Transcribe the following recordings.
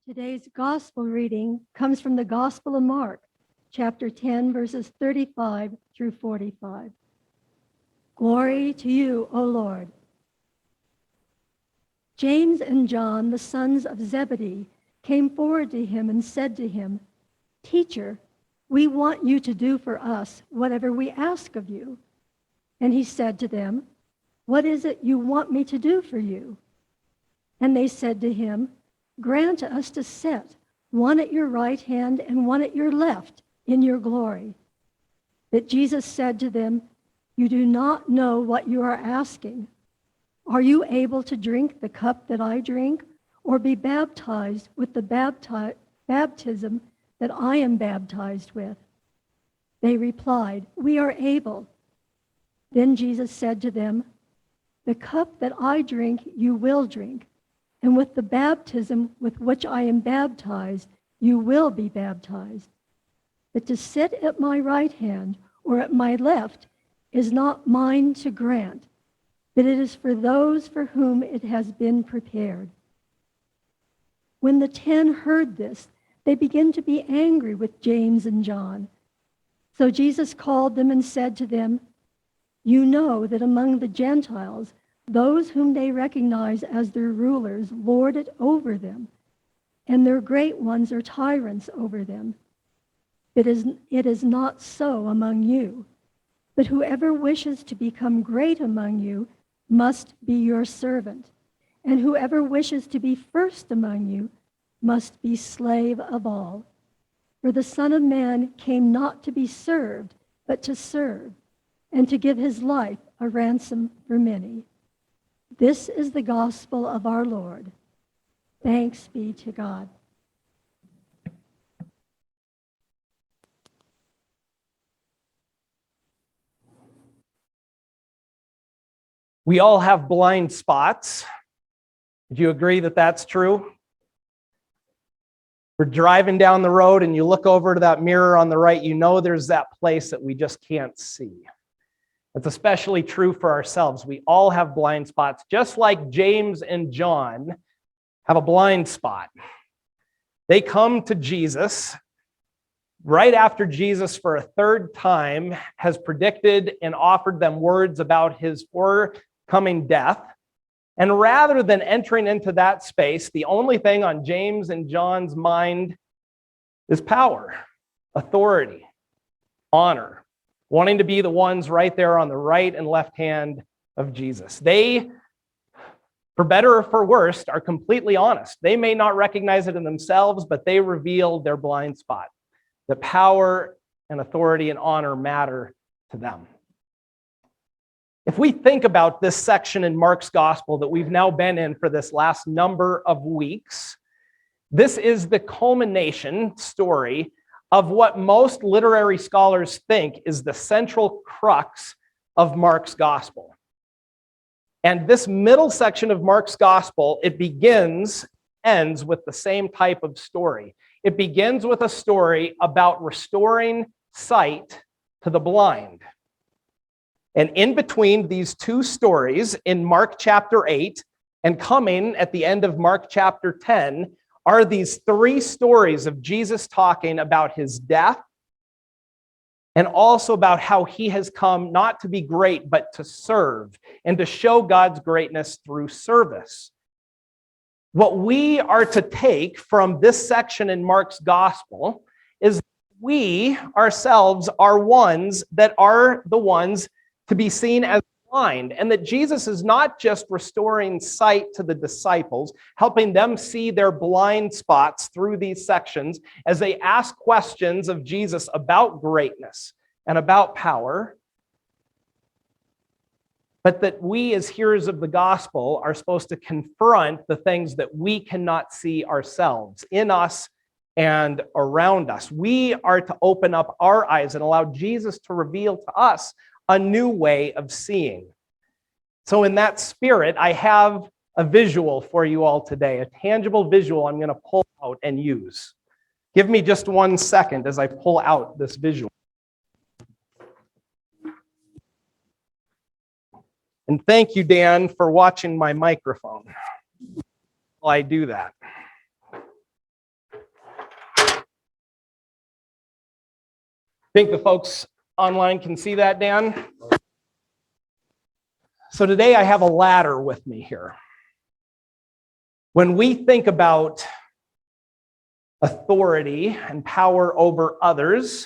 Today's gospel reading comes from the Gospel of Mark, chapter 10, verses 35 through 45. Glory to you, O Lord. James and John, the sons of Zebedee, came forward to him and said to him, "Teacher, we want you to do for us whatever we ask of you." And he said to them, "What is it you want me to do for you?" And they said to him, "Grant us to sit, one at your right hand and one at your left, in your glory." But Jesus said to them, "You do not know what you are asking. Are you able to drink the cup that I drink, or be baptized with the baptism that I am baptized with?" They replied, "We are able." Then Jesus said to them, "The cup that I drink you will drink, and with the baptism with which I am baptized, you will be baptized. But to sit at my right hand or at my left is not mine to grant, but it is for those for whom it has been prepared." When the 10 heard this, they began to be angry with James and John. So Jesus called them and said to them, "You know that among the Gentiles, those whom they recognize as their rulers lord it over them, and their great ones are tyrants over them. It is not so among you, but whoever wishes to become great among you must be your servant, and whoever wishes to be first among you must be slave of all. For the Son of Man came not to be served, but to serve, and to give his life a ransom for many." This is the gospel of our Lord. Thanks be to God. We all have blind spots. Would you agree that that's true? We're driving down the road and you look over to that mirror on the right, you know there's that place that we just can't see. That's especially true for ourselves. We all have blind spots, just like James and John have a blind spot. They come to Jesus right after Jesus, for a third time, has predicted and offered them words about his forthcoming death. And rather than entering into that space, the only thing on James and John's mind is power, authority, honor, wanting to be the ones right there on the right and left hand of Jesus. They, for better or for worse, are completely honest. They may not recognize it in themselves, but they reveal their blind spot. The power and authority and honor matter to them. If we think about this section in Mark's gospel that we've now been in for this last number of weeks, this is the culmination story of what most literary scholars think is the central crux of Mark's gospel. And this middle section of Mark's gospel, it ends with the same type of story. It begins with a story about restoring sight to the blind. And in between these two stories, in Mark chapter 8 and coming at the end of Mark chapter 10, are these three stories of Jesus talking about his death and also about how he has come not to be great, but to serve and to show God's greatness through service. What we are to take from this section in Mark's gospel is we ourselves are ones that are the ones to be seen as blind, and that Jesus is not just restoring sight to the disciples, helping them see their blind spots through these sections as they ask questions of Jesus about greatness and about power, but that we as hearers of the gospel are supposed to confront the things that we cannot see ourselves in us and around us. We are to open up our eyes and allow Jesus to reveal to us a new way of seeing. So in that spirit, I have a visual for you all today, a tangible visual I'm going to pull out and use. Give me just 1 second as I pull out this visual. And thank you, Dan, for watching my microphone while I do that. Think the folks online can see that, Dan? So today I have a ladder with me here. When we think about authority and power over others,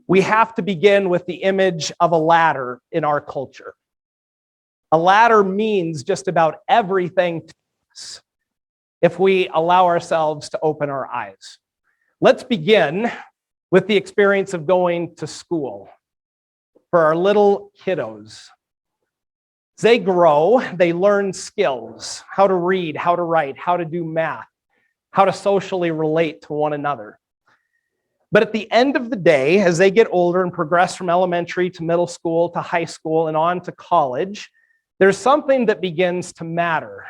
we have to begin with the image of a ladder in our culture. A ladder means just about everything to us if we allow ourselves to open our eyes. Let's begin with the experience of going to school for our little kiddos. As they grow, they learn skills, how to read, how to write, how to do math, how to socially relate to one another. But at the end of the day, as they get older and progress from elementary to middle school to high school and on to college, there's something that begins to matter.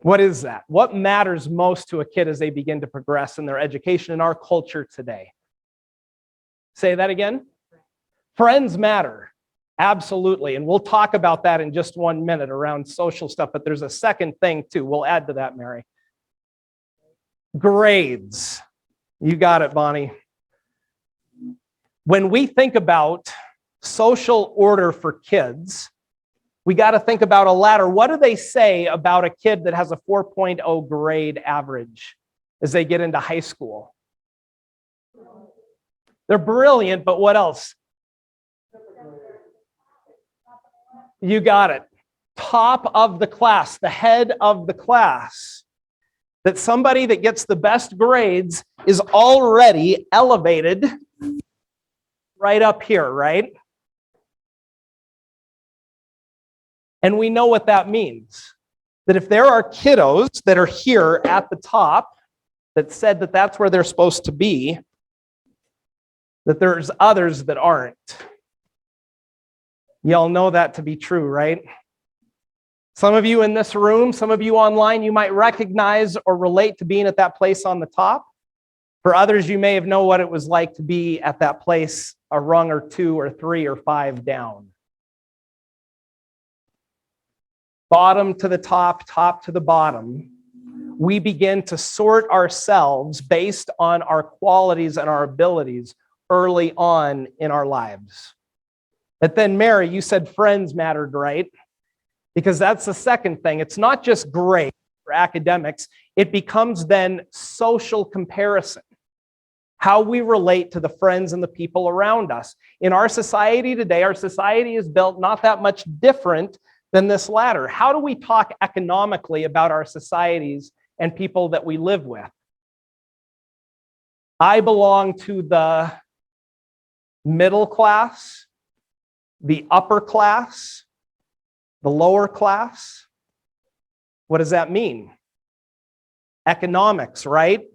What is that? What matters most to a kid as they begin to progress in their education in our culture today? Say that again. Friends matter. Absolutely. And we'll talk about that in just 1 minute around social stuff, but there's a second thing too. We'll add to that, Mary. Grades. You got it, Bonnie. When we think about social order for kids, we got to think about a ladder. What do they say about a kid that has a 4.0 grade average as they get into high school? They're brilliant, but what else? You got it. Top of the class, the head of the class. That somebody that gets the best grades is already elevated right up here, right? And we know what that means. That if there are kiddos that are here at the top that said that that's where they're supposed to be, that there's others that aren't. Y'all know that to be true, right? Some of you in this room, some of you online, you might recognize or relate to being at that place on the top. For others, you may have known what it was like to be at that place a rung or 2 or 3 or 5 down. Bottom to the top, top to the bottom. We begin to sort ourselves based on our qualities and our abilities early on in our lives. But then, Mary, you said friends mattered, right? Because that's the second thing. It's not just grade for academics. It becomes then social comparison. How we relate to the friends and the people around us. In our society today, our society is built not that much different than this ladder. How do we talk economically about our societies and people that we live with? I belong to the middle class, the upper class, the lower class. What does that mean? Economics, right?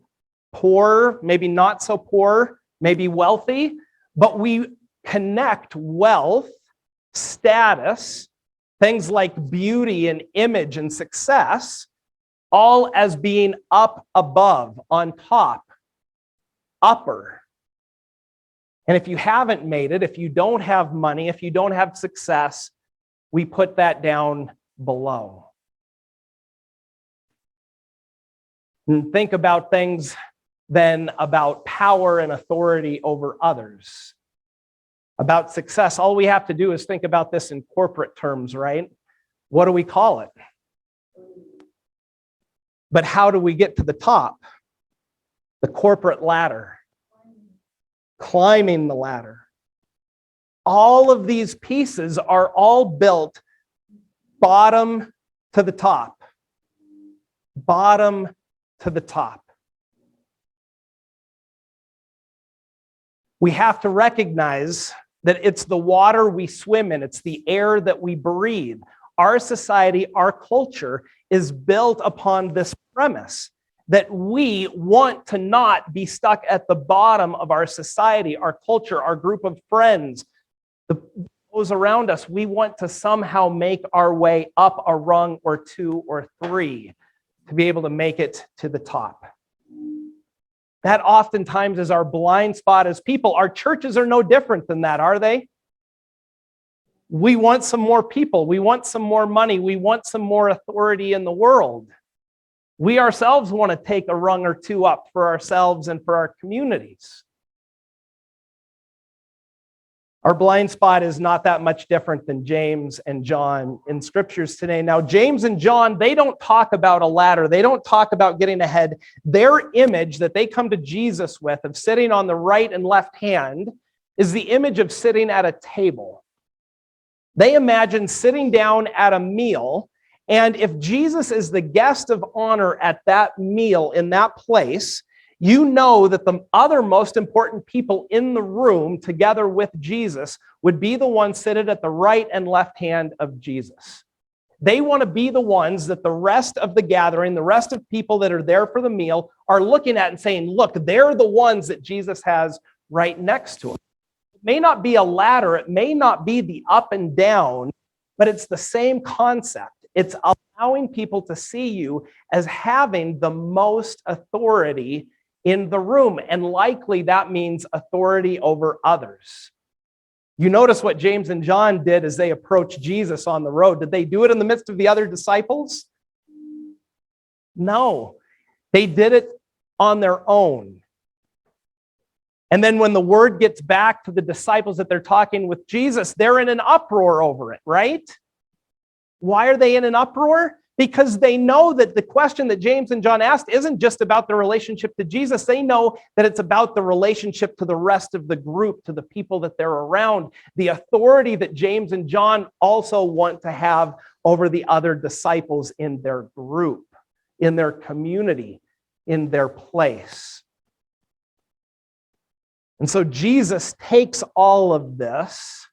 Poor, maybe not so poor, maybe wealthy, but we connect wealth, status, things like beauty and image and success, all as being up above, on top, upper. And if you haven't made it, if you don't have money, if you don't have success, we put that down below. And think about things then about power and authority over others. About success, all we have to do is think about this in corporate terms, right? What do we call it? But how do we get to the top? The corporate ladder. Climbing the ladder. All of these pieces are all built bottom to the top. Bottom to the top. We have to recognize that it's the water we swim in, it's the air that we breathe. Our society, our culture is built upon this premise that we want to not be stuck at the bottom of our society, our culture, our group of friends, those around us. We want to somehow make our way up a rung or 2 or 3 to be able to make it to the top. That oftentimes is our blind spot as people. Our churches are no different than that, are they? We want some more people. We want some more money. We want some more authority in the world. We ourselves want to take a rung or 2 up for ourselves and for our communities. Our blind spot is not that much different than James and John in scriptures today. Now, James and John, they don't talk about a ladder. They don't talk about getting ahead. Their image that they come to Jesus with of sitting on the right and left hand is the image of sitting at a table. They imagine sitting down at a meal, and if Jesus is the guest of honor at that meal in that place, you know that the other most important people in the room together with Jesus would be the ones seated at the right and left hand of Jesus. They want to be the ones that the rest of the gathering, the rest of people that are there for the meal are looking at and saying, look, they're the ones that Jesus has right next to him. It may not be a ladder, it may not be the up and down, but it's the same concept. It's allowing people to see you as having the most authority in the room, and likely that means authority over others. You notice what James and John did as they approached Jesus on the road. Did they do it in the midst of the other disciples? No, they did it on their own. And then when the word gets back to the disciples that they're talking with Jesus, they're in an uproar over it, right? Why are they in an uproar? Because they know that the question that James and John asked isn't just about the relationship to Jesus. They know that it's about the relationship to the rest of the group, to the people that they're around, the authority that James and John also want to have over the other disciples in their group, in their community, in their place. And so Jesus takes all of this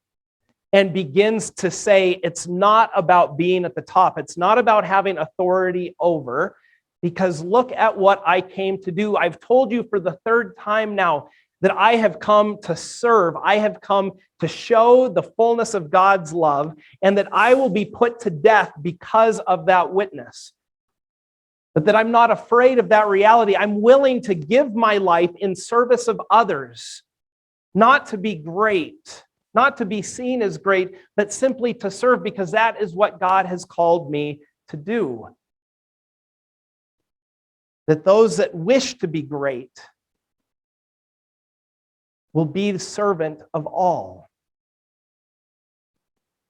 and begins to say, it's not about being at the top. It's not about having authority over, because look at what I came to do. I've told you for the third time now that I have come to serve. I have come to show the fullness of God's love, and that I will be put to death because of that witness. But that I'm not afraid of that reality. I'm willing to give my life in service of others, not to be great, not to be seen as great, but simply to serve, because that is what God has called me to do. That those that wish to be great will be the servant of all.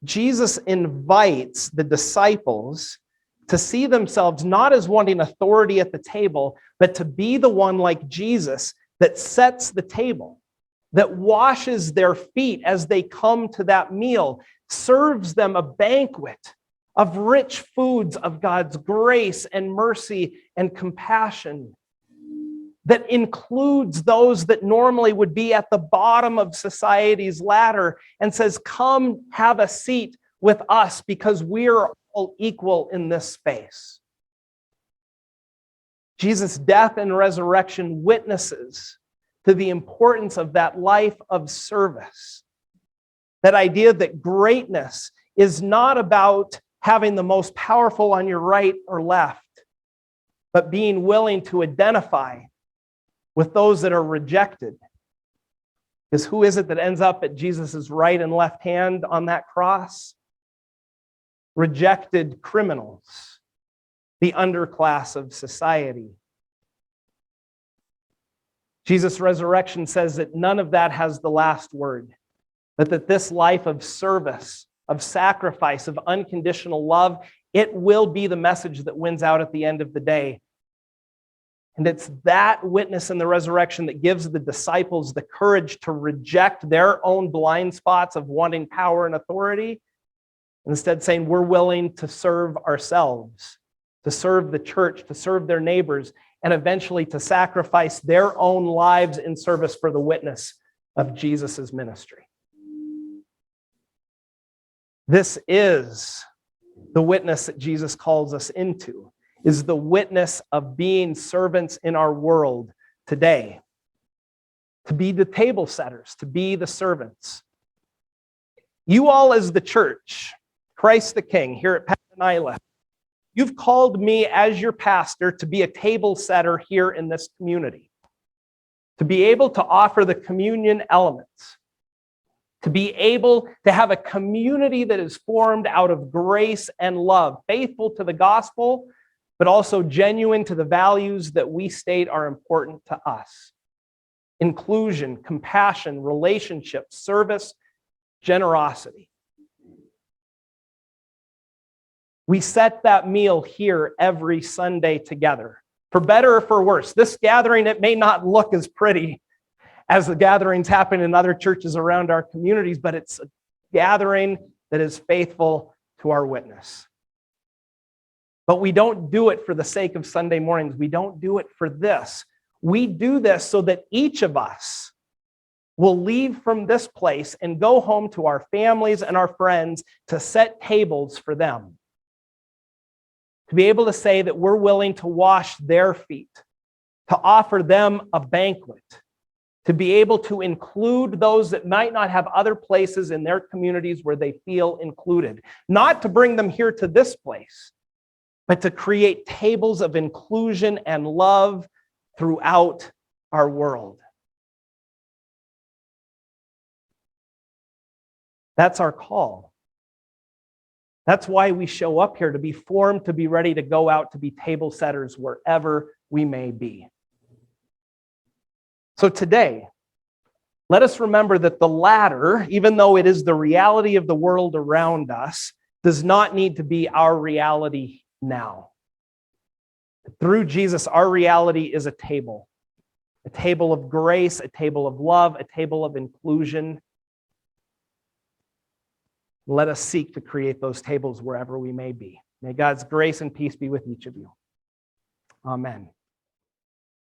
Jesus invites the disciples to see themselves not as wanting authority at the table, but to be the one like Jesus that sets the table, that washes their feet as they come to that meal, serves them a banquet of rich foods of God's grace and mercy and compassion, that includes those that normally would be at the bottom of society's ladder, and says, come have a seat with us because we're all equal in this space. Jesus' death and resurrection witnesses to the importance of that life of service. That idea that greatness is not about having the most powerful on your right or left, but being willing to identify with those that are rejected. Because who is it that ends up at Jesus' right and left hand on that cross? Rejected criminals, the underclass of society. Jesus' resurrection says that none of that has the last word, but that this life of service, of sacrifice, of unconditional love, it will be the message that wins out at the end of the day. And it's that witness in the resurrection that gives the disciples the courage to reject their own blind spots of wanting power and authority, instead saying we're willing to serve ourselves, to serve the church, to serve their neighbors, and eventually to sacrifice their own lives in service for the witness of Jesus' ministry. This is the witness that Jesus calls us into, is the witness of being servants in our world today. To be the table setters, to be the servants. You all as the church, Christ the King, here at Patton Island, you've called me as your pastor to be a table setter here in this community, to be able to offer the communion elements, to be able to have a community that is formed out of grace and love, faithful to the gospel, but also genuine to the values that we state are important to us. Inclusion, compassion, relationship, service, generosity. We set that meal here every Sunday together. For better or for worse, this gathering, it may not look as pretty as the gatherings happen in other churches around our communities, but it's a gathering that is faithful to our witness. But we don't do it for the sake of Sunday mornings. We don't do it for this. We do this so that each of us will leave from this place and go home to our families and our friends to set tables for them. To be able to say that we're willing to wash their feet, to offer them a banquet, to be able to include those that might not have other places in their communities where they feel included. Not to bring them here to this place, but to create tables of inclusion and love throughout our world. That's our call. That's why we show up here, to be formed, to be ready to go out, to be table setters wherever we may be. So today, let us remember that the latter, even though it is the reality of the world around us, does not need to be our reality now. Through Jesus, our reality is a table of grace, a table of love, a table of inclusion. Let us seek to create those tables wherever we may be. May God's grace and peace be with each of you. Amen.